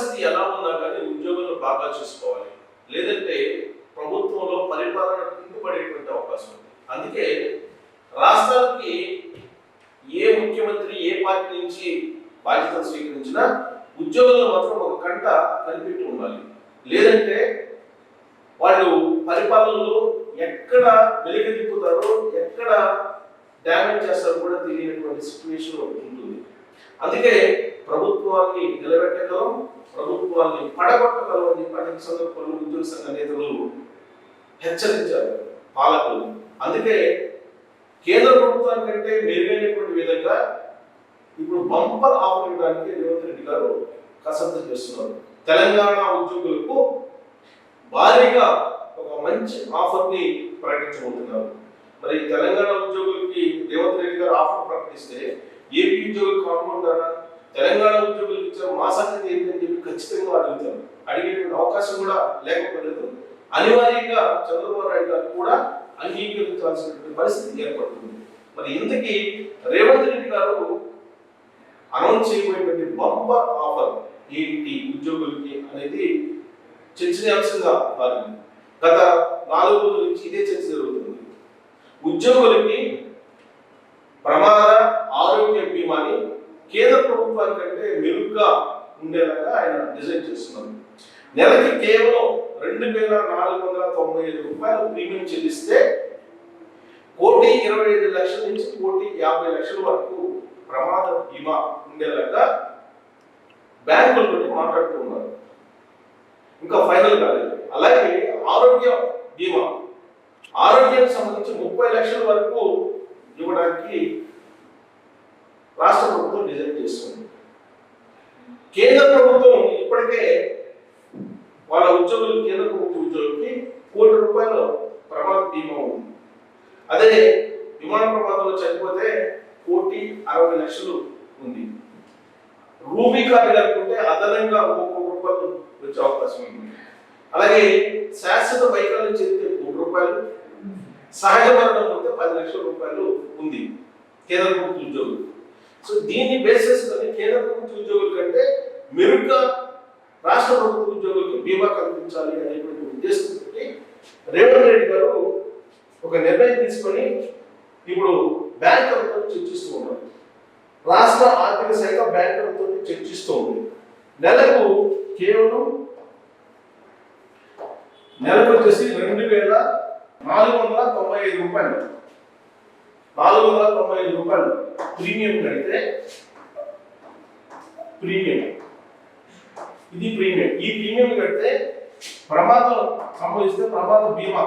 పరిస్థితి ఎలా ఉన్నా కానీ ఉద్యోగులను బాగా చూసుకోవాలి, లేదంటే ప్రభుత్వంలో పరిపాలన కుంటుపడేటువంటి అవకాశం ఉంది. అందుకే రాష్ట్రానికి ఏ ముఖ్యమంత్రి ఏ పార్టీ నుంచి బాధ్యతలు స్వీకరించినా ఉద్యోగులను మాత్రం ఒక కంట కనిపెట్టి ఉండాలి. లేదంటే వాళ్ళు పరిపాలనలో ఎక్కడ వెలికి తిప్పుతారో ఎక్కడ డ్యామేజ్ చేస్తారో కూడా తెలియనటువంటి సిచ్యువేషన్ ఉంటుంది. అందుకే ప్రభుత్వాన్ని నిలబెట్టగలం, ప్రభుత్వాన్ని పడగొట్టగలం అని చెప్పి అనేక సందర్భాల్లో ఉద్యోగ సంఘ నేతలు హెచ్చరించారు పాలకులు. అందుకే కేంద్ర ప్రభుత్వానికంటే మెరుగైనటువంటి విధంగా ఇప్పుడు బంపర్ ఆఫర్ ఇవ్వడానికి రేవంత్ రెడ్డి గారు కసరత్తు చేస్తున్నారు. తెలంగాణ ఉద్యోగులకు భారీగా ఒక మంచి ఆఫర్ ని ప్రకటించబోతున్నారు. మరి తెలంగాణ ఉద్యోగులకి రేవంత్ రెడ్డి గారు ఆఫర్ ప్రకటిస్తే ఏపీ ఉద్యోగులు కాకుండా తెలంగాణ ఉద్యోగులకు ఇచ్చిన మా సంగతి ఏంటని చెప్పి ఖచ్చితంగా అడుగుతారు. అడిగేటువంటి అవకాశం కూడా లేకపోలేదు. అనివార్యంగా చంద్రబాబు నాయుడు గారు కూడా అంగీకరించాల్సినటువంటి పరిస్థితి ఏర్పడుతుంది. మరి ఇంతకీ రేవంత్ రెడ్డి గారు అనౌన్స్ చేయబోయేటువంటి బంపర్ ఆఫర్ ఏంటి ఉద్యోగులకి అనేది చర్చనీయాంశంగా మారింది. గత 4 రోజుల నుంచి ఇదే చర్చ జరుగుతుంది. ఉద్యోగులకి ప్రమాద ఆరోగ్య బీమాని కేంద్ర ప్రభుత్వానికంటే మెరుగ్గా ఉండేలాగా ఆయన డిజైన్ చేస్తున్నారు. నెలకి కేవలం 2,495 రూపాయలు ప్రీమియం చెల్లిస్తే 1,25,00,000 నుంచి 1,50,00,000 వరకు ప్రమాద బీమా ఉండేలాగా బ్యాంకులతో మాట్లాడుతూ ఉన్నారు. ఇంకా ఫైనల్ కాలేదు. అలాగే ఆరోగ్య బీమా, ఆరోగ్యానికి సంబంధించి 30 లక్షల వరకు ఇవ్వడానికి రాష్ట్ర ప్రభుత్వం డిజైన్ చేస్తుంది. కేంద్ర ప్రభుత్వం ఇప్పటికే వాళ్ళ ఉద్యోగులు, కేంద్ర ప్రభుత్వ ఉద్యోగులకి 1 కోటి రూపాయల ప్రమాద బీమా ఉంది. అదే విమాన ప్రమాదంలో చనిపోతే 1,60,00,000 ఉంది. రూబీ కార్డు కలుపుకుంటే అదనంగా 1 కోటి రూపాయలు వచ్చే అవకాశం ఉంది. అలాగే శాశ్వత వైకల్యం చెందితే 1 కోటి రూపాయలు, సహజ మరణం ఉంటే 10 లక్షల రూపాయలు ఉంది కేంద్ర ప్రభుత్వ ఉద్యోగులు. సో దీన్ని బేస్ చేసుకొని కేంద్ర ప్రభుత్వ ఉద్యోగుల కంటే మెరుగ్గా రాష్ట్ర ప్రభుత్వ ఉద్యోగులకు బీమా కల్పించాలి అనేటువంటి ఉద్దేశంతో రేవంత్ రెడ్డి గారు ఒక నిర్ణయం తీసుకొని ఇప్పుడు బ్యాంకులతో చర్చిస్తూ ఉన్నారు. రాష్ట్ర ఆర్థిక శాఖ బ్యాంకులతో చర్చిస్తూ ఉంది. నెలకు కేవలం వచ్చేసి 2,495 రూపాయలు, 495 రూపాయలు ప్రీమియం కడితే, ఇది ప్రీమియం. ఈ ప్రీమియం కడితే ప్రమాదం సంభవిస్తే ప్రమాద బీమా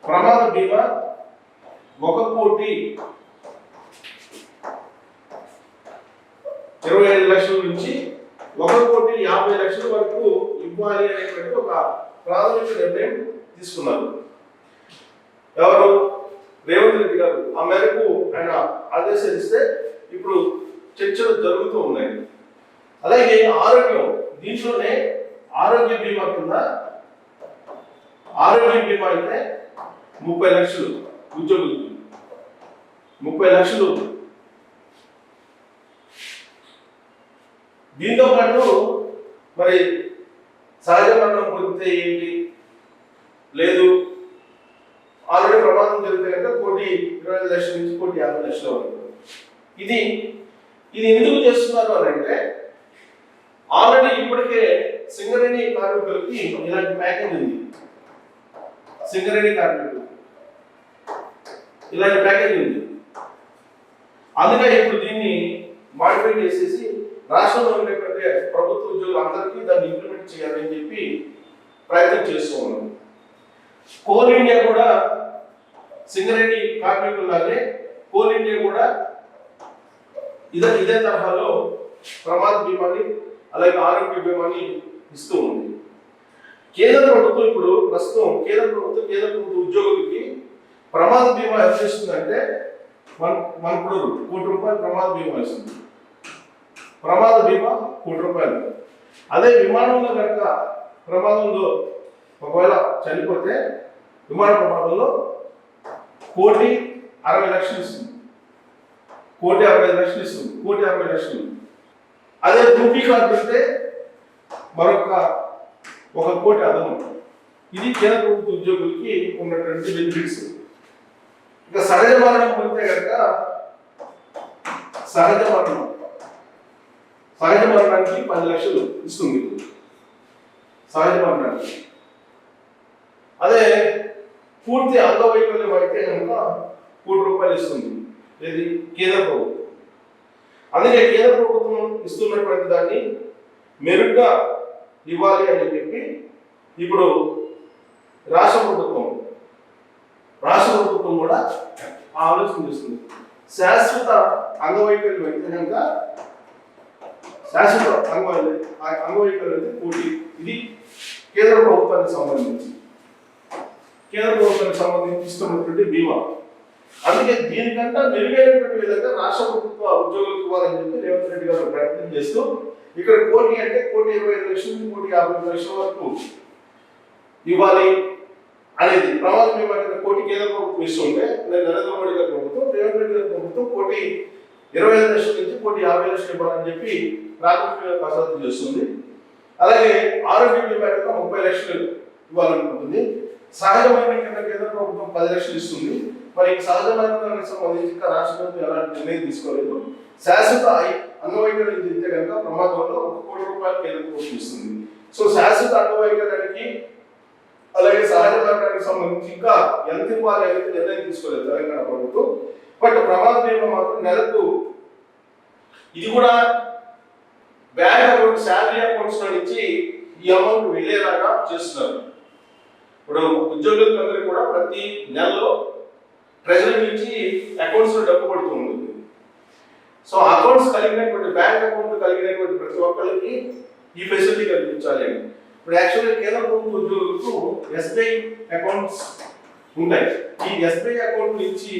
1,25,00,000 నుంచి 1,50,00,000 వరకు ఇవ్వాలి అనేటువంటి ఒక ప్రాథమిక నిర్ణయం తీసుకున్నారు. ఎవరు? రేవంత్ రెడ్డి గారు. ఆ మేరకు ఆయన ఆదేశిస్తే ఇప్పుడు చర్చలు జరుగుతూ ఉన్నాయి. అలాగే ఆరోగ్యం, దీంట్లోనే ఆరోగ్య బీమా కింద ఆరోగ్య బీమా అయితే 30 లక్షలు ఉద్యోగులకి, 30 లక్షలు. దీంతో పాటు మరి సహజ మరణం పొందితే ఏంటి, లేదు ఆల్రెడీ ప్రమాదం జరిగితే కనుక 1,25,00,000 నుంచి 1,50,00,000 వరకు. ఇది ఎందుకు చేస్తున్నారు అని అంటే, ఆల్రెడీ ఇప్పటికే సింగరేణి కార్మికులకి ఇలాంటి ప్యాకేజ్ ఉంది. సింగరేణి కార్మికులు ఇలాంటి ప్యాకేజ్ ఉంది. అందుకే ఇప్పుడు దీన్ని మాడిఫై చేసేసి రాష్ట్రంలో ఉండేటువంటి ప్రభుత్వ ఉద్యోగులు అందరికీ దాన్ని ఇంప్లిమెంట్ చేయాలని చెప్పి ప్రయత్నం చేస్తూ ఉన్నాం. కోల్ ఇండియా కూడా సింగరేణి కార్మికులాగే కోల్ ఇండియా కూడా ఇదే తరహాలో ప్రమాద బీమాని అలాగే ఆరోగ్య బీమాని ఇస్తూ ఉంది. కేంద్ర ప్రభుత్వం ఇప్పుడు ప్రస్తుతం కేంద్ర ప్రభుత్వ ఉద్యోగులకి ప్రమాద బీమా ఎంత ఇస్తుందంటే 1 కోటి రూపాయలు ప్రమాద బీమా ఇస్తుంది. ప్రమాద బీమా 1 కోటి రూపాయలు. అదే విమానంలో కనుక ప్రమాదంలో ఒకవేళ చనిపోతే విమాన ప్రమాదంలో 1,60,00,000 ఇస్తుంది. 1,65,00,000 ఇస్తుంది. 1,60,00,000. అదే రూపీ కార్డు ఉంటే మరొక 1 కోటి అదనం. ఇది కేంద్ర ప్రభుత్వ ఉద్యోగులకి ఉన్నటువంటి బెనిఫిట్స్. ఇక సహజ మరణం పొందితే కనుక సహజ మరణానికి 10 లక్షలు ఇస్తుంది సహజ మరణానికి. అదే పూర్తి అంగవైకల్యం అయితే కనుక 1 కోటి రూపాయలు ఇస్తుంది. ఇది కేంద్ర ప్రభుత్వం. అందుకే కేంద్ర ప్రభుత్వం ఇస్తున్నటువంటి దాన్ని మెరుగ్గా ఇవ్వాలి అని చెప్పి ఇప్పుడు రాష్ట్ర ప్రభుత్వం కూడా ఆలోచన చేస్తుంది. శాశ్వత అంగవైకల్యం అయితే కనుక శాశ్వత అంగవైకల్యం అయితే 1 కోటి. ఇది కేంద్ర ప్రభుత్వానికి సంబంధించి ఇస్తున్నటువంటి బీమా. అందుకే దీనికంటే మెరుగైనటువంటి విధంగా రాష్ట్ర ప్రభుత్వ ఉద్యోగులకు ఇవ్వాలని చెప్పి రేవంత్ రెడ్డి గారు ప్రయత్నం చేస్తూ ఇక్కడ 1 కోటి అంటే 1,25,00,000 నుంచి 1,50,00,000 వరకు ఇవ్వాలి అనేది ప్రమాద బీమా కింద 1 కోటి కేంద్ర ప్రభుత్వం ఇస్తుంటే నరేంద్ర మోడీ గారి ప్రభుత్వం, రేవంత్ రెడ్డి గారి ప్రభుత్వం 1,25,00,000 నుంచి 1,50,00,000 ఇవ్వాలని చెప్పి ప్రాథమికంగా కసరత్తు చేస్తుంది. అలాగే ఆరోగ్య బీమా కింద 30 లక్షలు ఇవ్వాలనుకుంటుంది. సహజ మరణం కింద కేంద్ర ప్రభుత్వం 10 లక్షలు ఇస్తుంది. మరి సహజ మరణానికి సంబంధించి రాష్ట్ర ప్రభుత్వం ఎలాంటి నిర్ణయం తీసుకోలేదు. శాశ్వత అంగవైకల్యం చెందితే కనుక ప్రమాదంలో 1 కోటి రూపాయలు కేంద్ర ప్రభుత్వం ఇస్తుంది. సో శాశ్వత అంగవైకల్యానికి అలాగే సహజ మరణానికి సంబంధించి ఇంకా ఎంత ఇవ్వాలి అనేది నిర్ణయం తీసుకోలేదు తెలంగాణ ప్రభుత్వం. బట్ ప్రమాద బీమా మాత్రం నెలకు ఇది కూడా బ్యాంక్ అకౌంట్, శాలరీ అకౌంట్స్ నుంచి ఈ అమౌంట్ వెళ్ళేలాగా చేస్తున్నారు. ఇప్పుడు ఉద్యోగులందరికీ కూడా ప్రతి నెలలో ట్రెజరీ నుంచి అకౌంట్స్ లో డబ్బు పడుతూ ఉంటుంది. సో అకౌంట్స్ కలిగినటువంటి బ్యాంక్ అకౌంట్ కలిగినటువంటి ప్రతి ఒక్కరికి ఈ ఫెసిలిటీ కల్పించాలి అని. ఇప్పుడు యాక్చువల్గా కేంద్ర ప్రభుత్వ ఉద్యోగులకు ఎస్బీఐ అకౌంట్స్ ఉంటాయి. ఈ ఎస్బీఐ అకౌంట్ నుంచి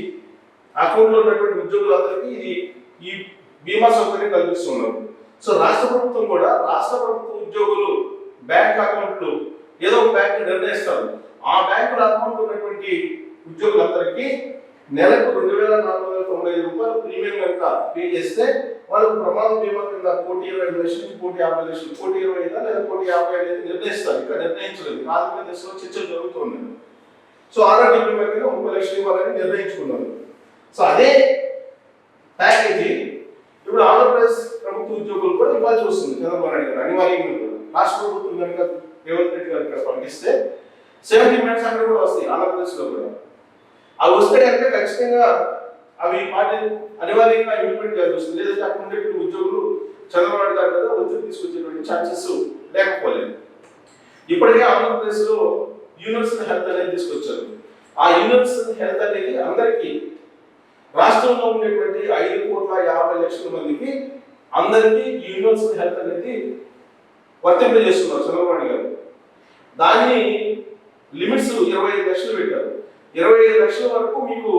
అకౌంట్లో ఉన్నటువంటి ఉద్యోగులందరికీ ఈ బీమా సౌకర్యం కల్పిస్తున్నారు. సో రాష్ట్ర ప్రభుత్వం కూడా రాష్ట్ర ప్రభుత్వ ఉద్యోగులు బ్యాంక్ అకౌంట్లు ఏదో ఒక బ్యాంక్ నిర్ణయిస్తారు. ఆ బ్యాంకుల అకౌంట్ ఉన్నటువంటి ఉద్యోగులందరికీ నెలకు 2,495 రూపాయలు ప్రీమియం కనుక పే చేస్తే వాళ్ళకు ప్రమాద బీమా కింద 1,25,00,000 నుంచి 1,50,00,000, 1,25,000 లేదా 1,50,000 అనేది నిర్ణయిస్తారు. ఇక్కడ నిర్ణయించలేదు, ప్రాథమిక దశలో చర్చలు జరుగుతున్నాయి. సో ఆరోగ్య బీమా కింద 30 లక్షలు ఇవ్వాలని నిర్ణయించుకున్నారు. సో అదే ప్యాకేజీ ఇప్పుడు ఆంధ్రప్రదేశ్ ప్రభుత్వ ఉద్యోగులు కూడా ఇవ్వాల్సి వస్తుంది. చంద్రబాబు నాయుడు గారు అనివార్యంగా రాష్ట్ర ప్రభుత్వం కనుక రేవంత్ రెడ్డి గారు ఇక్కడ పంపిస్తే 70 మినిట్స్ అక్కడ కూడా వస్తాయి ఆంధ్రప్రదేశ్ లో కూడా. అవి వస్తే కనుక ఖచ్చితంగా అవి పార్టీ అనివార్యంగా ఇంప్లిమెంట్ చేయాల్సి వస్తుంది. లేదంటే అక్కడ ఉండేటువంటి ఉద్యోగులు చంద్రబాబు నాయుడు గారి మీద ఒత్తిడి తీసుకొచ్చేటువంటి ఛాన్సెస్ లేకపోలేదు. ఇప్పటికే ఆంధ్రప్రదేశ్ లో యూనివర్సల్ హెల్త్ అనేది తీసుకొచ్చారు. ఆ యూనివర్సల్ హెల్త్ అనేది అందరికీ రాష్ట్రంలో ఉండేటువంటి 5,50,00,000 మందికి అందరికీ యూనివర్సల్ హెల్త్ అనేది వర్తింపజేస్తున్నారు చంద్రబాబు నాయుడు గారు. దాన్ని లిమిట్స్ 25 లక్షలు పెట్టారు. 25 లక్షల వరకు మీకు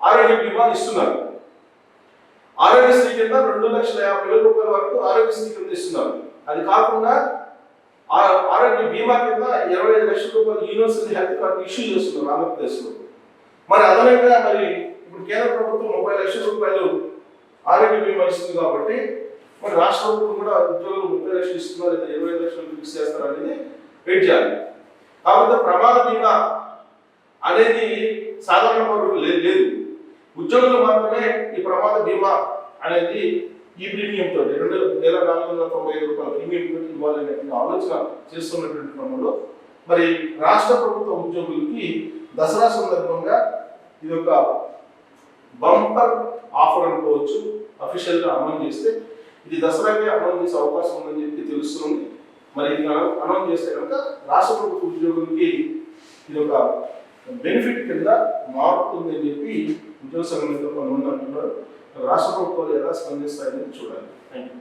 ఆరోగ్య బీమా ఇస్తున్నారు. ఆరోగ్యశ్రీ కింద 2,50,000 రూపాయల వరకు ఆరోగ్యశ్రీ కింద ఇస్తున్నారు. అది కాకుండా ఆరోగ్య బీమా కింద 25 లక్షల రూపాయలు యూనివర్సల్ హెల్త్ కార్డు ఇష్యూ చేస్తున్నారు ఆంధ్రప్రదేశ్ లో. మరి అదనంగా మరి ఇప్పుడు కేంద్ర ప్రభుత్వం 30 లక్షల రూపాయలు ఆరోగ్య బీమా ఇస్తుంది కాబట్టి మరి రాష్ట్ర ప్రభుత్వం కూడా ఉద్యోగులు 30 లక్షలు ఇస్తున్నారు లేదా 25 లక్షలు ఫిక్స్ చేస్తారు అనేది వెయిట్ చేయాలి. కాబట్టి ప్రమాద బీమా అనేది సాధారణ పౌరులకు లేదు. ఉద్యోగులు మాత్రమే ఈ ప్రమాద బీమా అనేది ఈ ప్రీమియం తోటి 2,495 రూపాయల ప్రీమియం తోటి ఇవ్వాలనేటువంటి ఆలోచన చేస్తున్నటువంటి క్రమంలో మరి రాష్ట్ర ప్రభుత్వ ఉద్యోగులకి దసరా సందర్భంగా ఇది ఒక బంపర్ ఆఫర్ అనుకోవచ్చు. అఫీషియల్ గా అమలు చేస్తే ఇది దసరాకే అమలు చేసే అవకాశం ఉందని చెప్పి తెలుస్తుంది. మరి ఇది అనౌన్స్ చేస్తే కనుక రాష్ట్ర ప్రభుత్వ ఉద్యోగులకి ఇది ఒక బెనిఫిట్ కింద మారుతుంది అని చెప్పి ఉద్యోగ సంఘం కొంతమంది అంటున్నారు. రాష్ట్ర ప్రభుత్వాలు ఎలా స్పందిస్తాయని చూడాలి. Thank you.